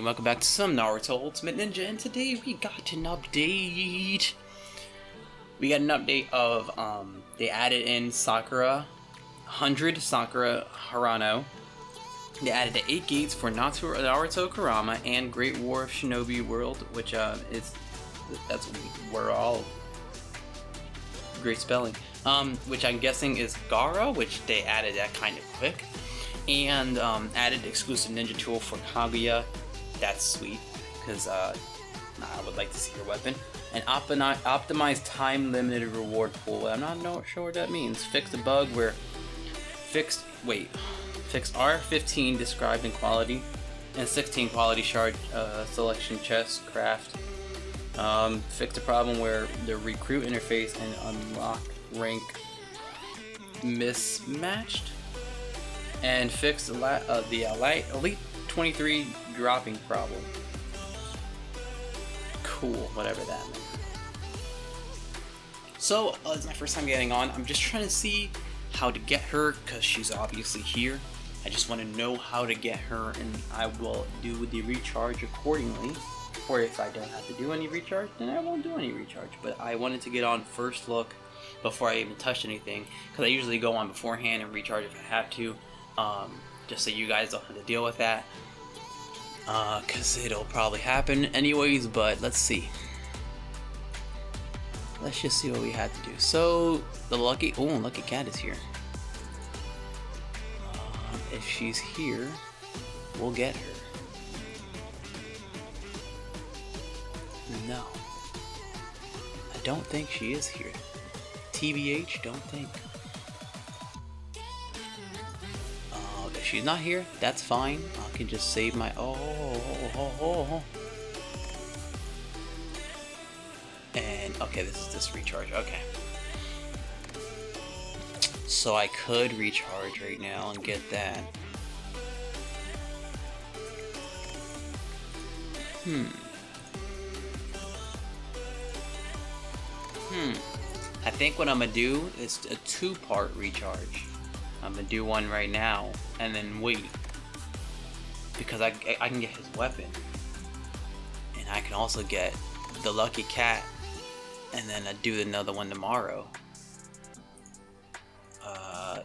everybody, welcome back to some Naruto Ultimate Ninja, and today we got an update. We got an update of, they added in Sakura Haruno. They added the 8 gates for Naruto Kurama and Great War of Shinobi World, which, that's where all great spelling. Which I'm guessing is Gara, which they added that kind of quick. And added exclusive ninja tool for Kaguya. That's sweet, because I would like to see your weapon. And optimized time limited reward pool. I'm not sure what that means. Fixed a bug where fixed R15 described in quality and 16 quality shard selection chest craft. Fixed a problem where the recruit interface and unlock rank mismatched. And fix the Elite 23 dropping problem. Cool, whatever that means. So, it's my first time getting on. I'm just trying to see how to get her, because she's obviously here. I just want to know how to get her, and I will do the recharge accordingly. Or if I don't have to do any recharge, then I won't do any recharge. But I wanted to get on first look before I even touched anything, because I usually go on beforehand and recharge if I have to. Just so you guys don't have to deal with that, because it'll probably happen anyways, but let's see. Let's just see what we had to do. So, the lucky cat is here. If she's here, we'll get her. No. I don't think she is here. TBH, don't think. If she's not here, that's fine. I can just save my And okay, this is this recharge. Okay. So I could recharge right now and get that. I think what I'm gonna do is a 2-part recharge. I'm gonna do one right now and then wait, because I can get his weapon, and I can also get the lucky cat, and then I do another one tomorrow.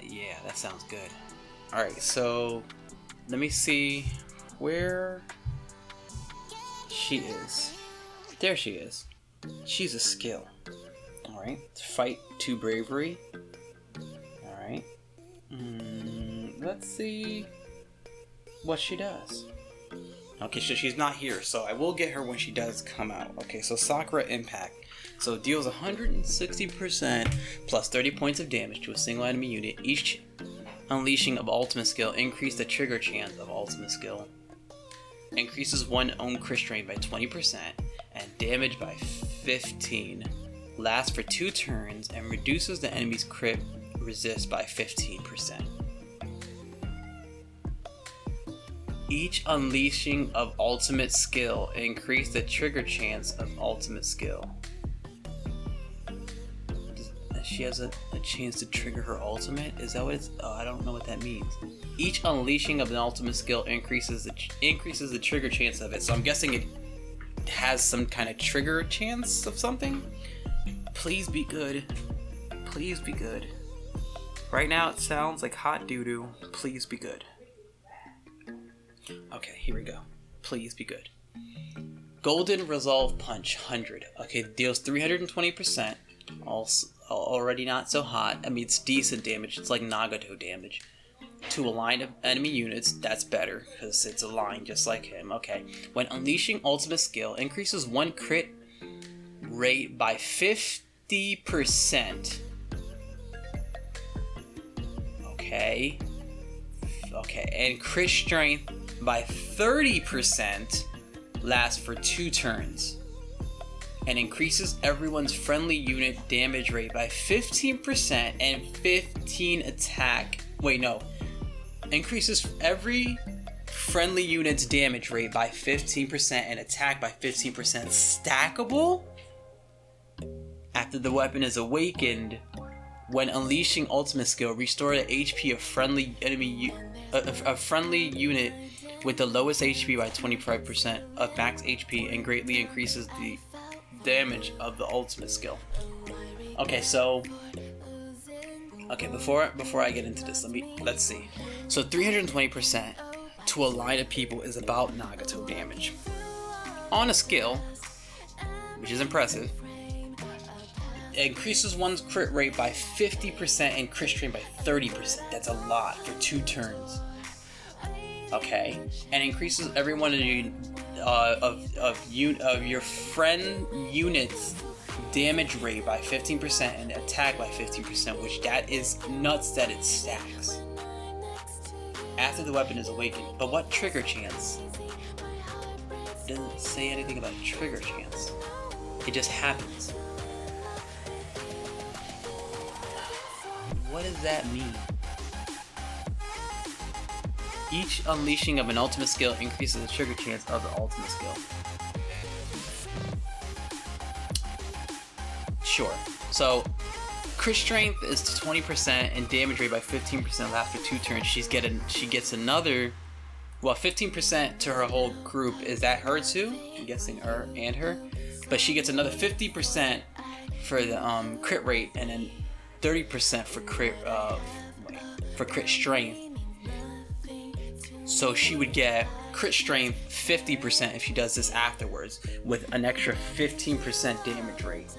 Yeah, that sounds good. Alright, so let me see where she is. There she is. She's a skill. Alright, fight 2 bravery. Alright. Let's see what she does. Okay, so she's not here, so I will get her when she does come out. Okay, so Sakura Impact. So it deals 160% plus 30 points of damage to a single enemy unit. Each unleashing of ultimate skill increase the trigger chance of ultimate skill. Increases one own crit strain by 20% and damage by 15. Lasts for 2 turns and reduces the enemy's crit resist by 15%. Each unleashing of ultimate skill increase the trigger chance of ultimate skill. She has a chance to trigger her ultimate? Is that what it's... Oh, I don't know what that means. Each unleashing of an ultimate skill increases the trigger chance of it. So I'm guessing it has some kind of trigger chance of something? Please be good. Please be good. Right now it sounds like hot doo-doo. Please be good. Okay, here we go. Please be good. Golden Resolve Punch 100. Okay, deals 320%. Also, already not so hot. I mean, it's decent damage. It's like Nagato damage. To a line of enemy units, that's better, because it's a line just like him. Okay. When unleashing ultimate skill, increases 1 crit rate by 50%. Okay, and crit strength by 30%, lasts for 2 turns, and increases everyone's friendly unit damage rate by 15% and 15 attack. Increases every friendly unit's damage rate by 15% and attack by 15%. Stackable? After the weapon is awakened, when unleashing ultimate skill, restore the HP of friendly enemy a friendly unit with the lowest HP by 25% of max HP and greatly increases the damage of the ultimate skill. Okay, so before I get into this, let's see. So 320% to a line of people is about Nagato damage. On a skill, which is impressive, it increases one's crit rate by 50% and crit strength by 30%. That's a lot for 2 turns. Okay, and increases every one of your friend units' damage rate by 15% and attack by 15%, which that is nuts that it stacks after the weapon is awakened. But what trigger chance? It doesn't say anything about trigger chance. It just happens. What does that mean? Each unleashing of an ultimate skill increases the trigger chance of the ultimate skill. Sure. So, crit strength is to 20% and damage rate by 15% after 2 turns. She gets another, 15% to her whole group. Is that her too? I'm guessing her and her. But she gets another 50% for the crit rate and then 30% for crit strength. So she would get crit strength 50% if she does this afterwards, with an extra 15% damage rate.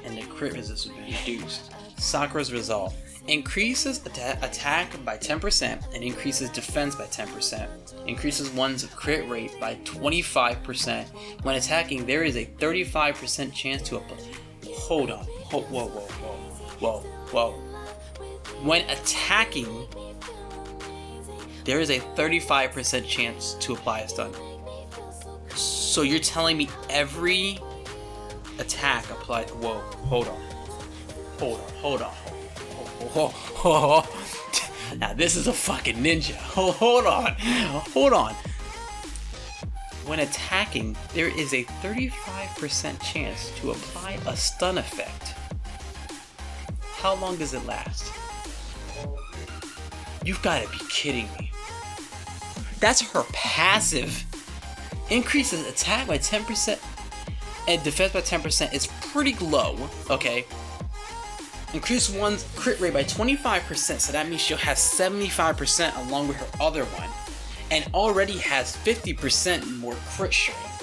And the crit resist would be reduced. Sakura's resolve increases attack by 10% and increases defense by 10%. Increases one's crit rate by 25%. When attacking, there is a 35% chance to apply. Hold on. Whoa. When attacking, there is a 35% chance to apply a stun. So you're telling me every attack applied. Whoa, hold on. Now this is a fucking ninja. Hold on. When attacking, there is a 35% chance to apply a stun effect. How long does it last? You've got to be kidding me. That's her passive. Increases attack by 10% and defense by 10% is pretty low, okay? Increase one's crit rate by 25%, so that means she'll have 75% along with her other one, and already has 50% more crit strength.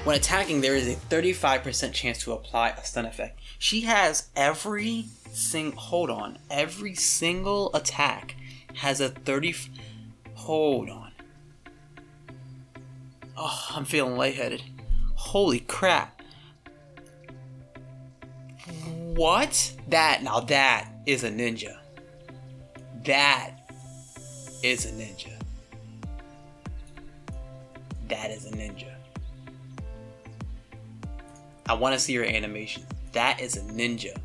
When attacking, there is a 35% chance to apply a stun effect. She has every single attack has a 30. Hold on. Oh, I'm feeling lightheaded. Holy crap. What? Now that is a ninja. That is a ninja. I want to see her animation. That is a ninja.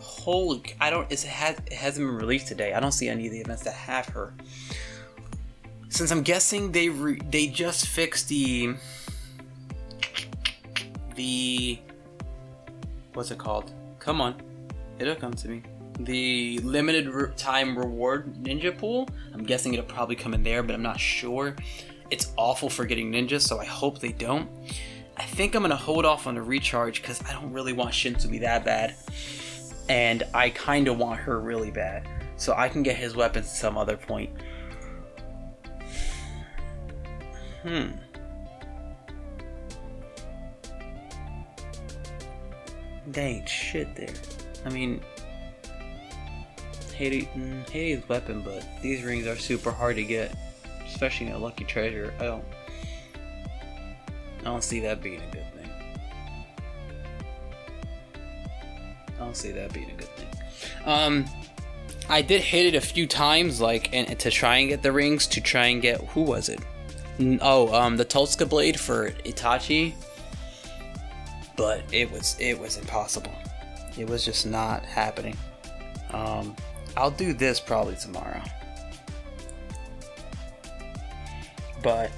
Holy, it hasn't been released today. I don't see any of the events that have her. Since I'm guessing they just fixed the what's it called? Come on, it'll come to me. The limited time reward ninja pool. I'm guessing it'll probably come in there, but I'm not sure. It's awful for getting ninjas, so I hope they don't. I think I'm gonna hold off on the recharge because I don't really want Shin to be that bad, and I kind of want her really bad, so I can get his weapons at some other point. There ain't shit there. I mean, Hades' weapon, but these rings are super hard to get, especially in a lucky treasure. I don't see that being a good thing. I did hit it a few times, and to try and get the rings, to try and get, who was it? The Totsuka blade for Itachi, but it was impossible. It was just not happening. I'll do this probably tomorrow, but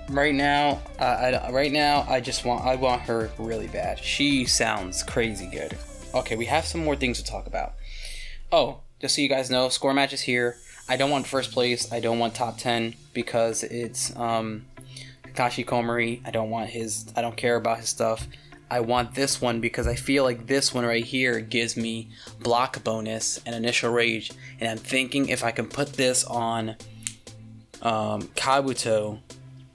right now I want her really bad. She sounds crazy good. Okay, we have some more things to talk about. Oh, just so you guys know, score match is here. I don't want first place. I don't want top 10 because it's Kakashi Komori. I don't care about his stuff. I want this one because I feel like this one right here gives me block bonus and initial rage. And I'm thinking if I can put this on Kabuto,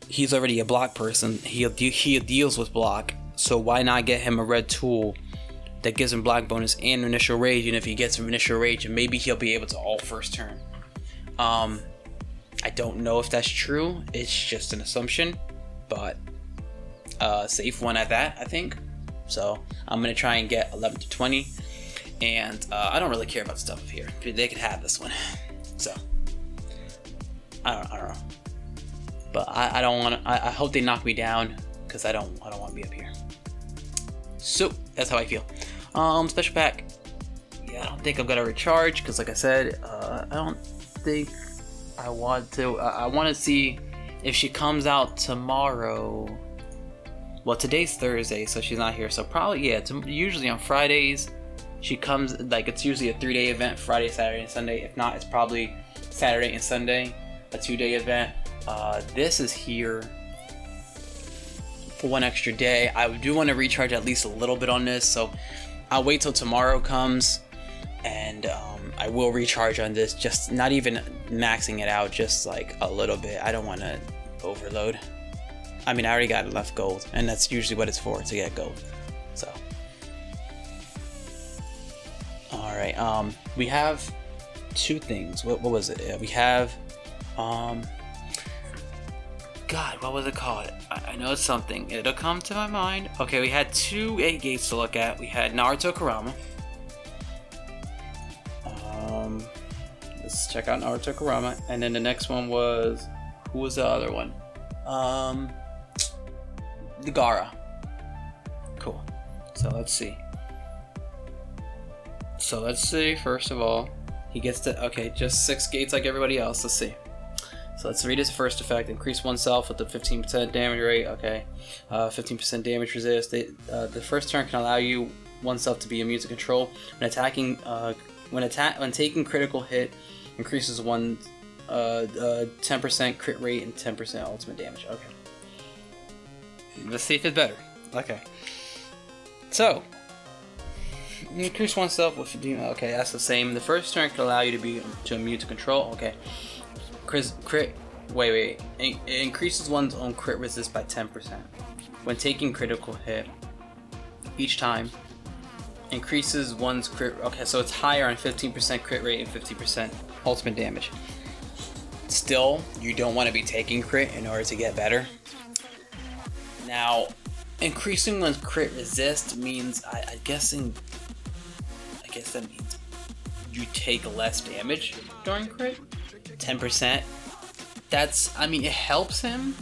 he's already a block person. He deals with block. So why not get him a red tool that gives him block bonus and initial rage? And if he gets some initial rage, and maybe he'll be able to ult first turn. I don't know if that's true. It's just an assumption, but safe one at that, I think. So I'm gonna try and get 11 to 20, and I don't really care about stuff up here. They could have this one. So I don't know, but I don't want to. I hope they knock me down because I don't want to be up here. So that's how I feel. Special pack. Yeah, I don't think I'm gonna recharge because, like I said, I don't think I want to. I want to see if she comes out tomorrow. Well, today's Thursday, so she's not here. So probably, yeah. Usually on Fridays, she comes. Like, it's usually a 3-day event: Friday, Saturday, and Sunday. If not, it's probably Saturday and Sunday, a 2-day event. This is here for one extra day. I do want to recharge at least a little bit on this, so I'll wait till tomorrow comes, and I will recharge on this. Just not even maxing it out, just like a little bit. I don't want to overload. I mean, I already got enough gold, and that's usually what it's for, to get gold. So, all right. We have two things. What was it? We have, God, what was it called? I know it's something. It'll come to my mind. Okay, we had 2 8 gates to look at. We had Naruto Kurama. Let's check out Naruto Kurama. And then the next one was, who was the other one? The Gaara. Cool. So let's see. First of all, he gets to, okay, just 6 gates like everybody else. Let's see. So let's read his first effect. Increase oneself with the 15% damage rate. Okay. 15% damage resist. The first turn can allow you oneself to be immune to control. When attacking, when taking critical hit, increases one 10% crit rate and 10% ultimate damage. Okay. Let's see if it's better. Okay. So, increase oneself with 15. Okay, that's the same. The first turn can allow you to be immune to control. Okay. Crit. Wait. It increases one's own crit resist by 10% when taking critical hit. Each time, increases one's crit. Okay, so it's higher on 15% crit rate and 50% ultimate damage. Still, you don't want to be taking crit in order to get better. Now, increasing one's crit resist means, I guess that means you take less damage during crit. 10%. It helps him.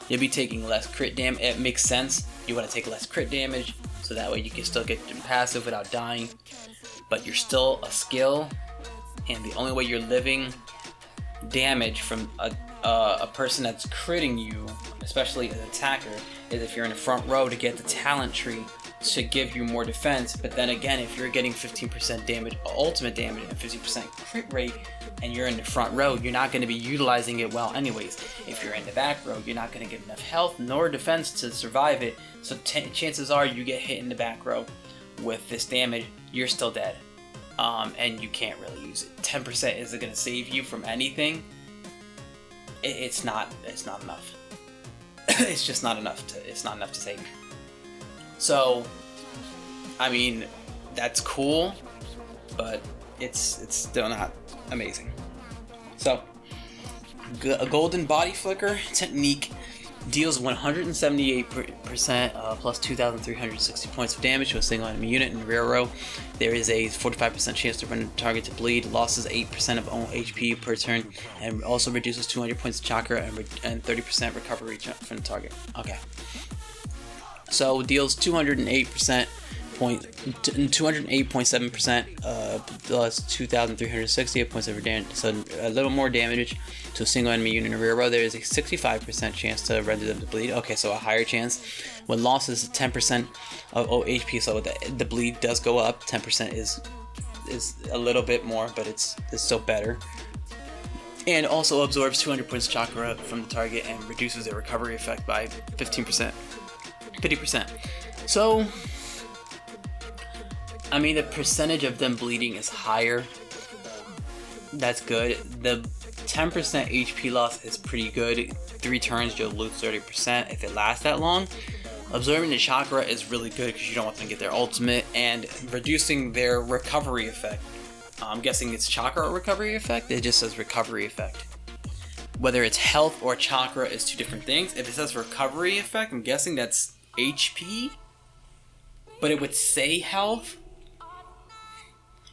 You'll be taking less crit damage. It makes sense. You want to take less crit damage, so that way you can still get passive without dying. But you're still a skill, and the only way you're living damage from a person that's critting you, especially an attacker, is if you're in the front row to get the talent tree to give you more defense. But then again, if you're getting 15% damage, ultimate damage, and 50% crit rate, and you're in the front row, you're not going to be utilizing it well anyways. If you're in the back row, you're not going to get enough health nor defense to survive it. So chances are you get hit in the back row with this damage, you're still dead. And you can't really use it. 10% isn't going to save you from anything. It's not enough. It's just not enough to save you. So, I mean, that's cool, but it's still not amazing. So, a golden body flicker technique deals 178% plus 2,360 points of damage to a single enemy unit in the rear row. There is a 45% chance to render the target to bleed, losses 8% of own HP per turn, and also reduces 200 points of chakra and 30% recovery from the target. Okay. So deals 208.7% plus 2,360 points of damage, so a little more damage to a single enemy unit in a rear row. There is a 65% chance to render them to bleed. Okay, so a higher chance. When losses 10% of HP, so the bleed does go up. 10% is a little bit more, but it's still better. And also absorbs 200 points of chakra from the target and reduces their recovery effect by 15%. 50%. So, I mean, the percentage of them bleeding is higher. That's good. The 10% HP loss is pretty good. 3 turns, you'll lose 30% if it lasts that long. Absorbing the chakra is really good because you don't want them to get their ultimate, and reducing their recovery effect. I'm guessing it's chakra recovery effect. It just says recovery effect. Whether it's health or chakra is 2 different things. If it says recovery effect, I'm guessing that's HP, but it would say health.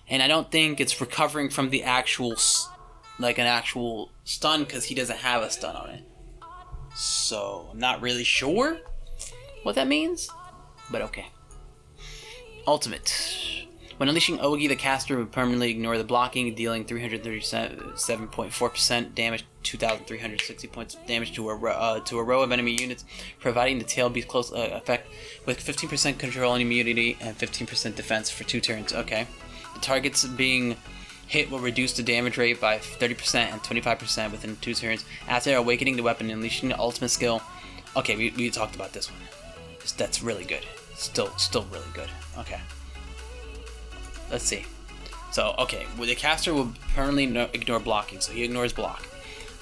And I don't think it's recovering from the actual, like an actual stun, because he doesn't have a stun on it. So, I'm not really sure what that means, but okay. Ultimate. When unleashing Ogi, the caster would permanently ignore the blocking, dealing 337.4% damage, 2,360 points of damage to a row of enemy units, providing the tail beast close effect with 15% control immunity and 15% defense for 2 turns. Okay. The targets being hit will reduce the damage rate by 30% and 25% within 2 turns. After awakening the weapon and unleashing the ultimate skill. Okay, we talked about this one. That's really good. Still really good. Okay. Let's see. So, okay, well, the caster will permanently ignore blocking, so he ignores block.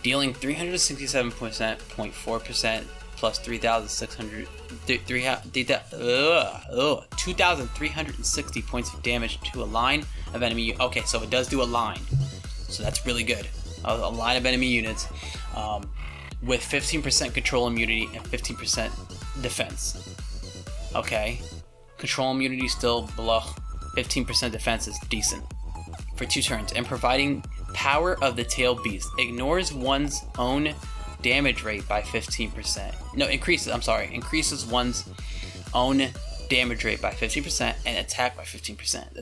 Dealing 367.4% plus 2,360 points of damage to a line of enemy. Okay, so it does do a line. So that's really good. A line of enemy units with 15% control immunity and 15% defense. Okay. Control immunity still below. 15% defense is decent for 2 turns, and providing power of the tail beast ignores one's own damage rate by 15%. No, increases one's own damage rate by 15% and attack by 15%.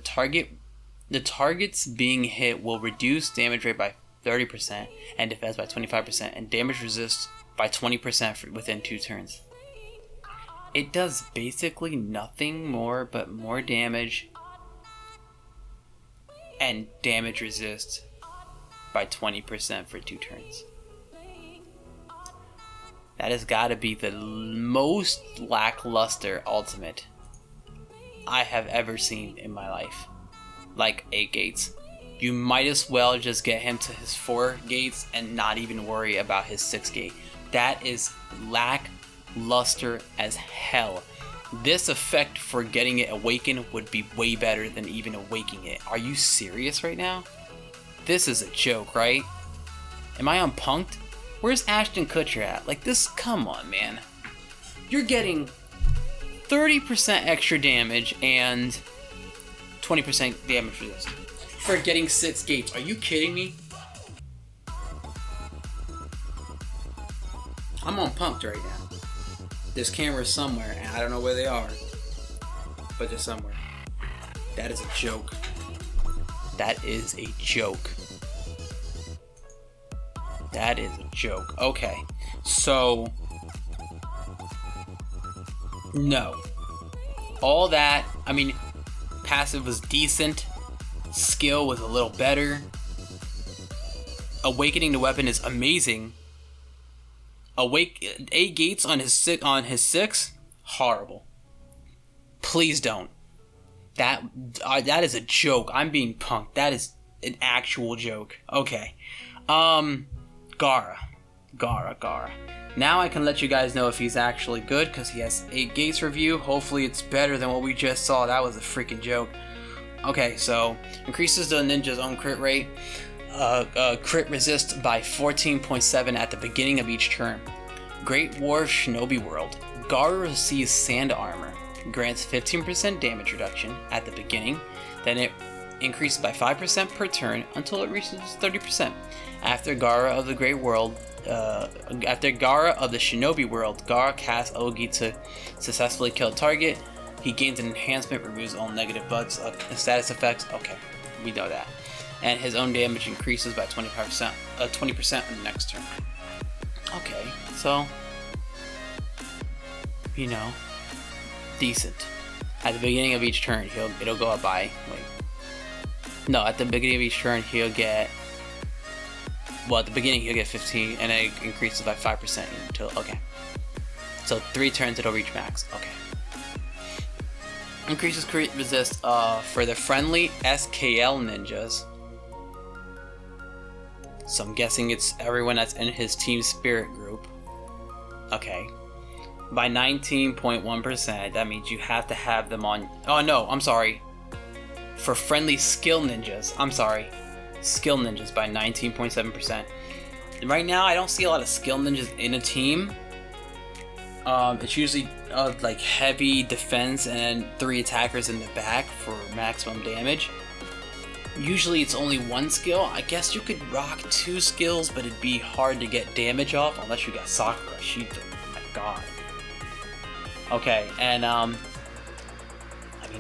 The targets being hit will reduce damage rate by 30% and defense by 25% and damage resist by 20% within 2 turns. It does basically nothing more but more damage and damage resist by 20% for 2 turns. That has got to be the most lackluster ultimate I have ever seen in my life. Like 8 gates. You might as well just get him to his 4 gates and not even worry about his 6 gate. That is lackluster as hell. This effect for getting it awakened would be way better than even awakening it. Are you serious right now? This is a joke, right? Am I unpunked? Where's Ashton Kutcher at? Like this, come on, man. You're getting 30% extra damage and 20% damage resist for getting 6 gates. Are you kidding me? I'm unpunked right now. There's cameras somewhere, and I don't know where they are, but they're somewhere. That is a joke. That is a joke. That is a joke. Okay, so no. All that, I mean, passive was decent. Skill was a little better. Awakening the weapon is amazing. 8 gates on his 6, horrible. Please don't. That is a joke. I'm being punked. That is an actual joke. Okay. Gaara. Now I can let you guys know if he's actually good, because he has 8 gates review. Hopefully it's better than what we just saw. That was a freaking joke. Okay, so increases the ninja's own crit rate. Crit resist by 14.7 at the beginning of each turn. Great War Shinobi World. Gaara receives sand armor. Grants 15% damage reduction at the beginning. Then it increases by 5% per turn until it reaches 30%. After Gaara of the Great World, after Gaara of the Shinobi World, Gaara casts Ogi to successfully kill a target. He gains an enhancement, removes all negative bugs, status effects. Okay, we know that. And his own damage increases by 20% on the next turn. Okay, so, you know, decent. At the beginning of each turn, it'll go up by, at the beginning of each turn, he'll get well, at the beginning he'll get 15, and then it increases by 5% until, okay. So 3 turns it'll reach max, okay. Increases crit resist for the friendly SKL ninjas. So I'm guessing it's everyone that's in his team spirit group. Okay. By 19.1%, that means you have to have them on... Oh no, I'm sorry. For friendly skill ninjas. I'm sorry. Skill ninjas by 19.7%. Right now, I don't see a lot of skill ninjas in a team. It's usually like heavy defense and 3 attackers in the back for maximum damage. Usually it's only 1 skill. I guess you could rock 2 skills, but it'd be hard to get damage off unless you got Sakura. Oh my god. Okay, and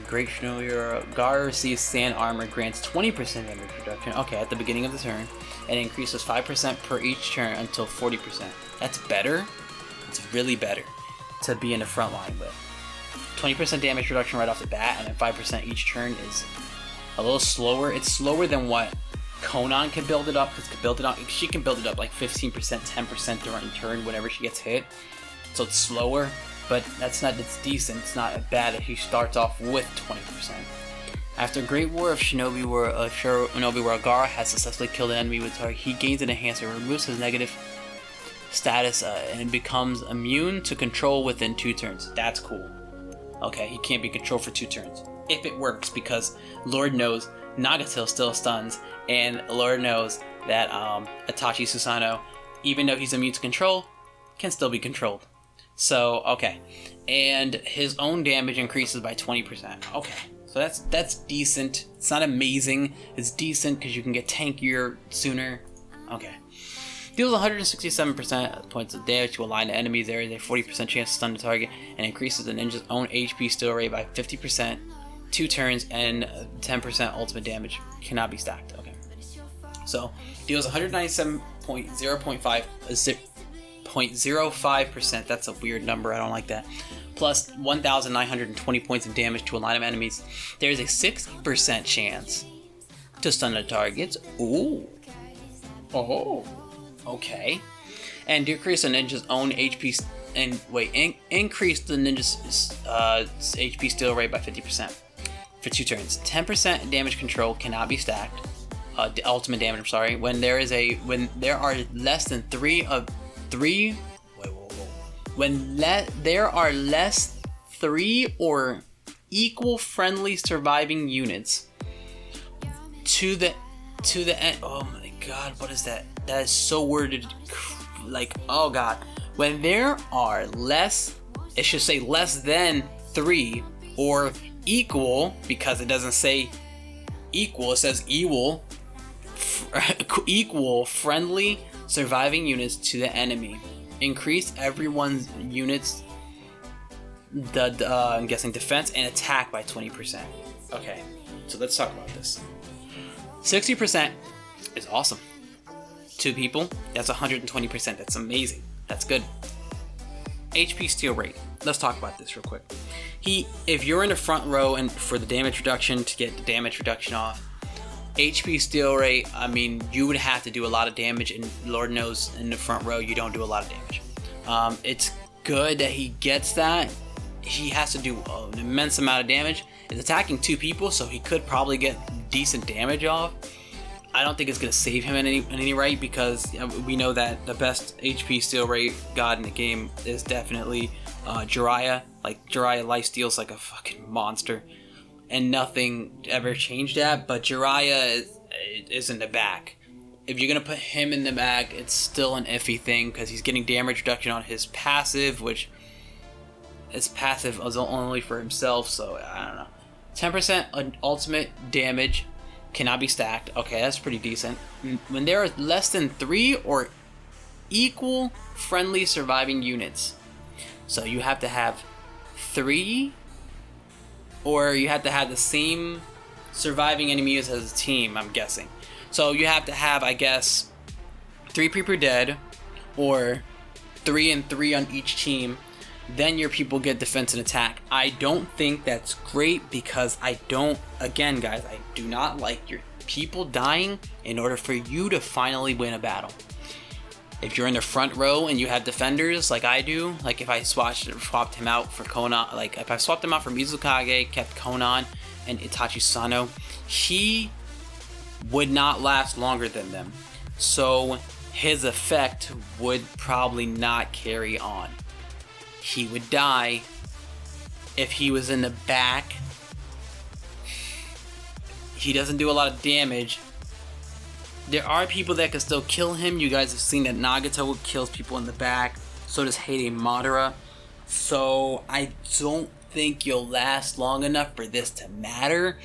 Great Shinobi Gar receives sand armor, grants 20% damage reduction. Okay, at the beginning of the turn, and increases 5% per each turn until 40%. That's better. It's really better to be in the front line with. 20% damage reduction right off the bat, and then 5% each turn is a little slower. It's slower than what Conan can build it up, because she can build it up like 15%, 10% during turn whenever she gets hit. So it's slower, but it's decent. It's not bad if he starts off with 20%. After Great War of Shinobi where Gar has successfully killed an enemy with target, he gains an enhancer, removes his negative status, and becomes immune to control within 2 turns. That's cool. Okay, he can't be controlled for 2 turns. If it works, because Lord knows Nagato still stuns, and Lord knows that Itachi Susano, even though he's immune to control, can still be controlled. So, okay. And his own damage increases by 20%. Okay. So that's decent. It's not amazing. It's decent because you can get tankier sooner. Okay. Deals 167% points of damage to a line of enemies. There is a 40% chance to stun the target, and increases the ninja's own HP steal rate by 50%, 2 turns, and 10% ultimate damage. Cannot be stacked. Okay. So, deals 197.05%. That's a weird number. I don't like that. Plus 1,920 points of damage to a line of enemies. There's a 60% chance to stun the targets. Ooh. Oh. Okay. And decrease the ninja's own HP increase the ninja's HP steal rate by 50% for 2 turns. 10% damage control cannot be stacked. The ultimate damage, I'm sorry. When there are less than 3 or equal friendly surviving units to the end. Oh my god, what is that? That is so worded, like, oh god. When there are less than 3 or equal, because it doesn't say equal, it says equal friendly surviving units to the enemy. Increase everyone's units, I'm guessing defense and attack by 20%. Okay, so let's talk about this. 60% is awesome. 2 people, that's 120%. That's amazing. That's good. HP steal rate. Let's talk about this real quick. If you're in the front row and for the damage reduction, to get the damage reduction off, HP steal rate, I mean, you would have to do a lot of damage, and Lord knows in the front row you don't do a lot of damage. It's good that he gets that. He has to do an immense amount of damage. It's attacking 2 people, so he could probably get decent damage off. I don't think it's going to save him in any right, because we know that the best HP steal rate god in the game is definitely Jiraiya. Like, Jiraiya lifesteals like a fucking monster, and nothing ever changed that, but Jiraiya is in the back. If you're going to put him in the back, it's still an iffy thing, because he's getting damage reduction on his passive, which his passive is only for himself, so I don't know. 10% ultimate damage cannot be stacked. Okay, that's pretty decent. When there are less than 3 or equal friendly surviving units, so you have to have 3, or you have to have the same surviving enemies as a team, I'm guessing. So you have to have, I guess, 3 people dead, or 3 and 3 on each team, then your people get defense and attack. I don't think that's great because again guys, I do not like your people dying in order for you to finally win a battle. If you're in the front row and you have defenders like I do, like if I swapped him out for Konan, like if I swapped him out for Mizukage, kept Konan and Itachi Sano, he would not last longer than them. So his effect would probably not carry on. He would die. If he was in the back, he doesn't do a lot of damage. There are people that can still kill him. You guys have seen that Nagato kills people in the back. So does Heide Madara. So I don't think you'll last long enough for this to matter.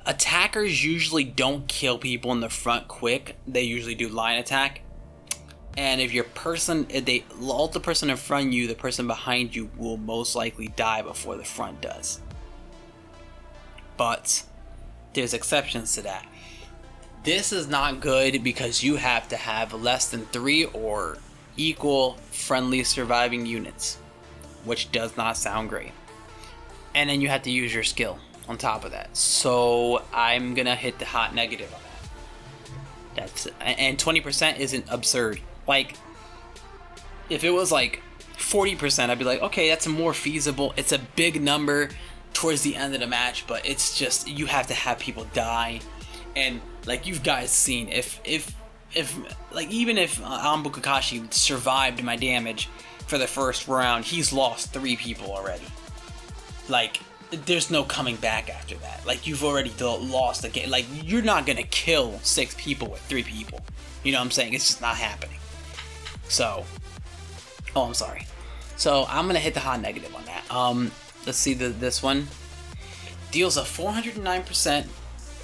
Attackers usually don't kill people in the front quick. They usually do line attack. And if they ult the person in front of you, the person behind you will most likely die before the front does. But there's exceptions to that. This is not good because you have to have less than 3 or equal friendly surviving units, which does not sound great. And then you have to use your skill on top of that. So I'm gonna hit the hot negative on that. And 20% isn't absurd. Like, if it was like 40%, I'd be like, okay, that's more feasible. It's a big number towards the end of the match, but it's just, you have to have people die. And like you've guys seen, if like even if Anbu Kakashi survived my damage for the first round, he's lost 3 people already. Like, there's no coming back after that. Like, you've already lost the game. Like, you're not gonna kill 6 people with 3 people. You know what I'm saying? It's just not happening. So, I'm sorry. So I'm gonna hit the hot negative on that. Let's see this one. Deals a 409%,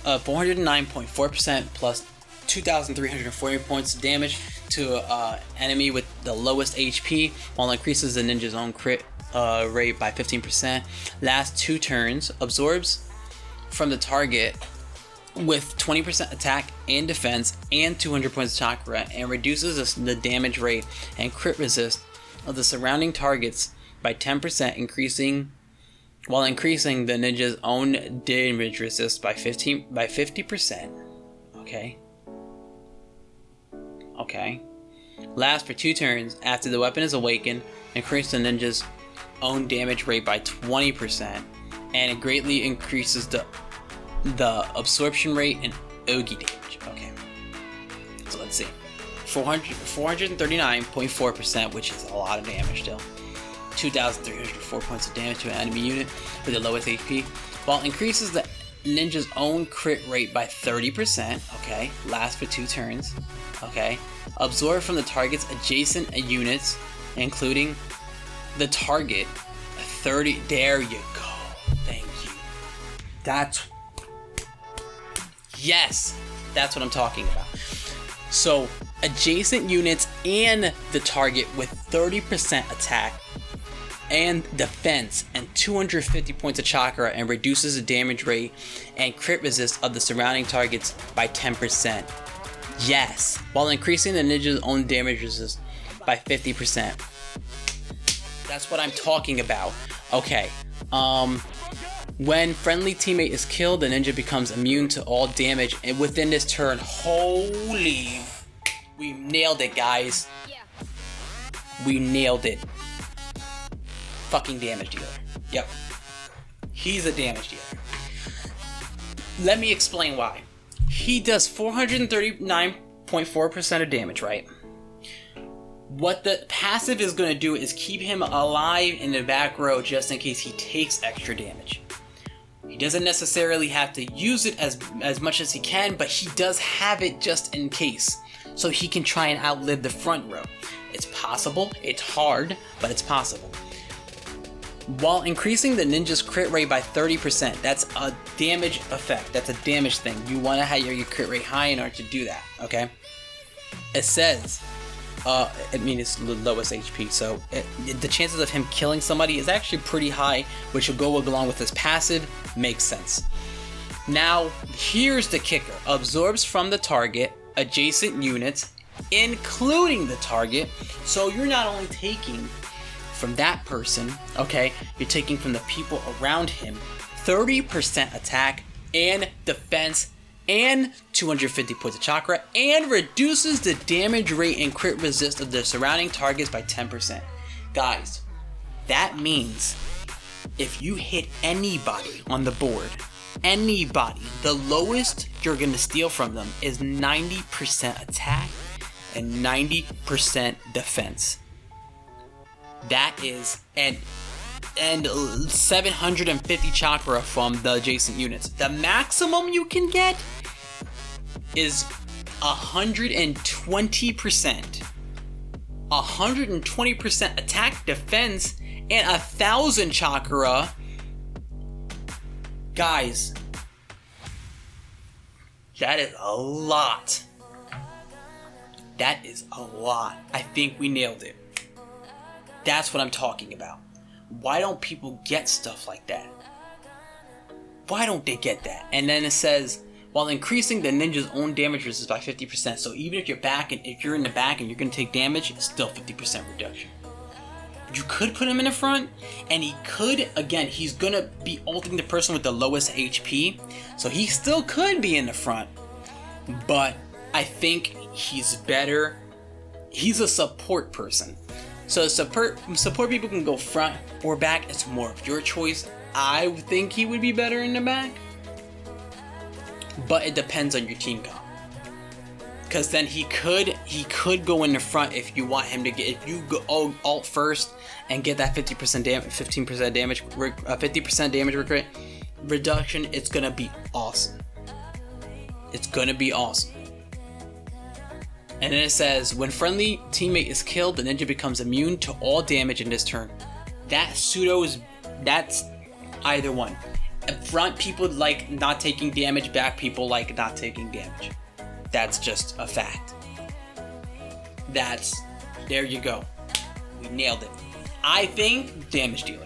409.4% plus 2,340 points of damage to enemy with the lowest HP, while increases the ninja's own crit rate by 15%. Last 2 turns, absorbs from the target with 20% attack and defense and 200 points of chakra, and reduces the damage rate and crit resist of the surrounding targets by 10%, while increasing the ninja's own damage resist by 50%. Okay. Lasts for 2 turns. After the weapon is awakened, increase the ninja's own damage rate by 20%, and it greatly increases the absorption rate and Ogi damage. Okay. So let's see. 439.4%, which is a lot of damage still. 2,304 points of damage to an enemy unit with the lowest HP, while increases the ninja's own crit rate by 30%. Okay. Lasts for 2 turns. Okay. Absorb from the target's adjacent units, including the target 30. There you go. Thank you. Yes, that's what I'm talking about. So adjacent units and the target with 30% attack and defense and 250 points of chakra, and reduces the damage rate and crit resist of the surrounding targets by 10%. Yes, while increasing the ninja's own damage resist by 50%. That's what I'm talking about. Okay. When friendly teammate is killed, the ninja becomes immune to all damage, and within this turn, holy, we nailed it, guys. We nailed it. Fucking damage dealer. Yep. He's a damage dealer. Let me explain why. He does 439.4% of damage, right? What the passive is going to do is keep him alive in the back row just in case he takes extra damage. He doesn't necessarily have to use it as much as he can, but he does have it just in case, so he can try and outlive the front row. It's possible. It's hard, but it's possible. While increasing the ninja's crit rate by 30%, that's a damage effect. That's a damage thing. You want to have your crit rate high in order to do that, okay? It says, it's the lowest HP, so the chances of him killing somebody is actually pretty high, which will go along with his passive. Makes sense. Now, here's the kicker. Absorbs from the target, adjacent units, including the target, so you're not only taking from that person, okay, you're taking from the people around him 30% attack and defense and 250 points of chakra, and reduces the damage rate and crit resist of the surrounding targets by 10%. Guys, that means if you hit anybody on the board, anybody, the lowest you're gonna steal from them is 90% attack and 90% defense. That is, and 750 chakra from the adjacent units. The maximum you can get is 120%. 120% attack, defense, and 1,000 chakra. Guys, that is a lot. That is a lot. I think we nailed it. That's what I'm talking about. Why don't people get stuff like that? Why don't they get that? And then it says, while increasing the ninja's own damage resistance by 50%. So even if you're back, and if you're in the back and you're gonna take damage, it's still 50% reduction. You could put him in the front, and he could, again, he's gonna be ulting the person with the lowest HP, so he still could be in the front. But I think he's better. He's a support person. So support people can go front or back. It's more of your choice. I think he would be better in the back, but it depends on your team comp. Because then he could go in the front if you want him to get. If you go alt first and get that 50% damage, 15% damage, 50% damage reduction, it's gonna be awesome. It's gonna be awesome. And then it says, when friendly teammate is killed, the ninja becomes immune to all damage in this turn. That's either one. Front people like not taking damage, back people like not taking damage. That's just a fact. There you go. We nailed it. I think damage dealer.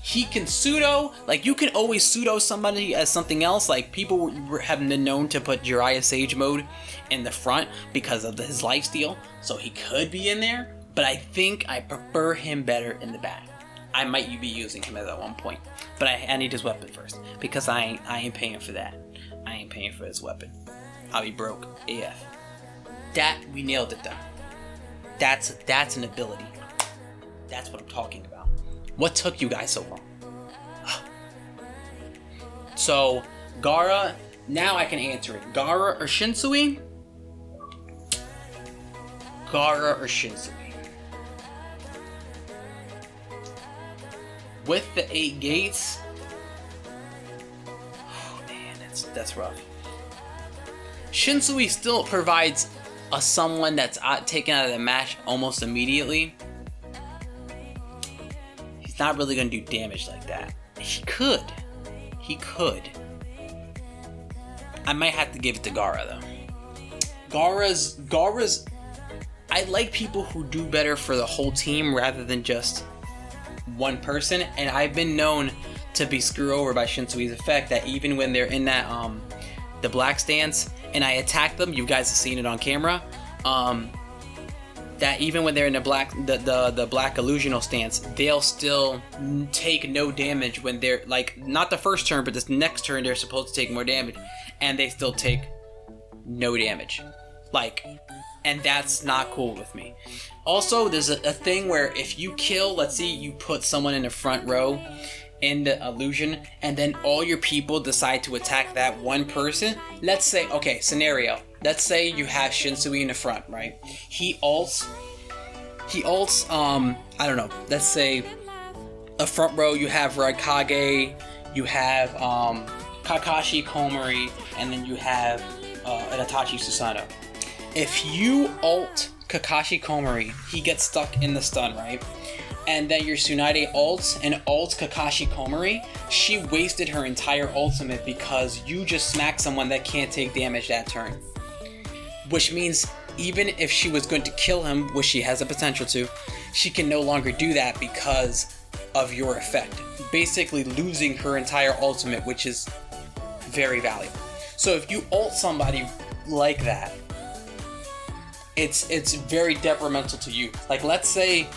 He can pseudo, like you can always pseudo somebody as something else. Like people have been known to put Jiraiya Sage mode in the front because of his lifesteal, so he could be in there. But I think I prefer him better in the back. I might be using him at one point, but I need his weapon first because I ain't paying for that. I ain't paying for his weapon. I'll be broke AF. That we nailed it though. That's an ability. That's what I'm talking about. What took you guys so long? So, Gaara, now I can answer it. Gaara or Shinsui? Gaara or Shinsui? With the 8 gates? Oh man, that's rough. Shinsui still provides someone that's taken out of the match almost immediately. He's not really going to do damage like that. He could. I might have to give it to Gaara though. Gaara's. I like people who do better for the whole team rather than just one person. And I've been known to be screwed over by Shinsui's effect. That even when they're in that the black stance and I attack them, you guys have seen it on camera. That even when they're in the black illusional stance, they'll still take no damage when they're like not the first turn, but this next turn they're supposed to take more damage, and they still take no damage. Like, and that's not cool with me. Also, there's a thing where if you kill, let's see, you put someone in the front row in the illusion, and then all your people decide to attack that one person. Let's say, okay, scenario. Let's say you have Shinsui in the front, right? He ults, I don't know, let's say a front row, you have Raikage, you have Kakashi Komori, and then you have an Itachi Susanoo. If you ult Kakashi Komori, he gets stuck in the stun, right? And then your Tsunade ults and ults Kakashi Komori, she wasted her entire ultimate because you just smacked someone that can't take damage that turn. Which means even if she was going to kill him, which she has the potential to, she can no longer do that because of your effect. Basically losing her entire ultimate, which is very valuable. So if you ult somebody like that, it's very detrimental to you. Like let's say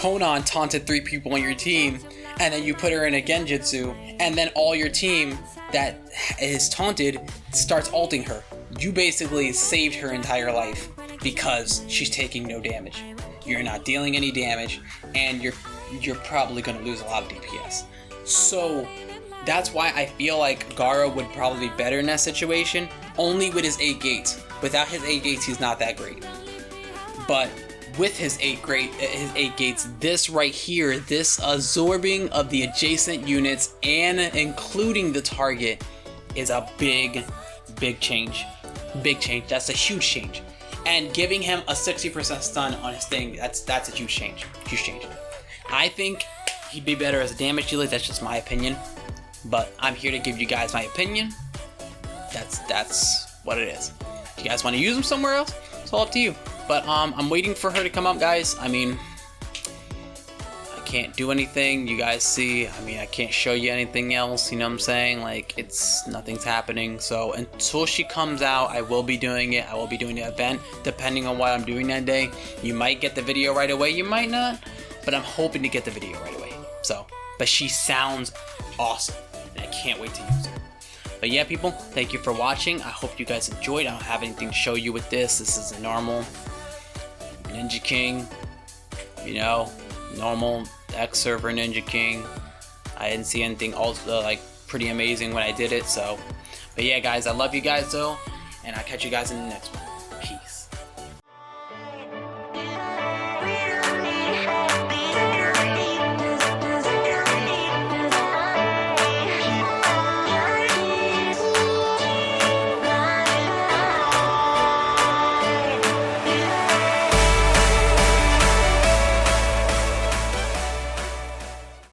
Konan taunted 3 people on your team, and then you put her in a genjutsu, and then all your team that is taunted starts ulting her. You basically saved her entire life because she's taking no damage. You're not dealing any damage, and you're probably going to lose a lot of DPS. So that's why I feel like Gaara would probably be better in that situation, only with his 8 gates. Without his 8 gates, he's not that great. But with his 8 gates, this right here, this absorbing of the adjacent units and including the target is a big change. Big change. That's a huge change. And giving him a 60% stun on his thing, that's a huge change. Huge change. I think he'd be better as a damage dealer. That's just my opinion. But I'm here to give you guys my opinion. That's what it is. If you guys want to use him somewhere else, it's all up to you. But I'm waiting for her to come up, guys. I mean, I can't do anything. You guys see, I mean, I can't show you anything else. You know what I'm saying? Like, nothing's happening. So until she comes out, I will be doing it. I will be doing the event, depending on what I'm doing that day. You might get the video right away. You might not. But I'm hoping to get the video right away. So, but she sounds awesome. And I can't wait to use her. But yeah, people, thank you for watching. I hope you guys enjoyed. I don't have anything to show you with this. This is a normal Ninja King, you know, normal X server Ninja King. I didn't see anything also like pretty amazing when I did it. So, but yeah, guys, I love you guys though, and I'll catch you guys in the next one.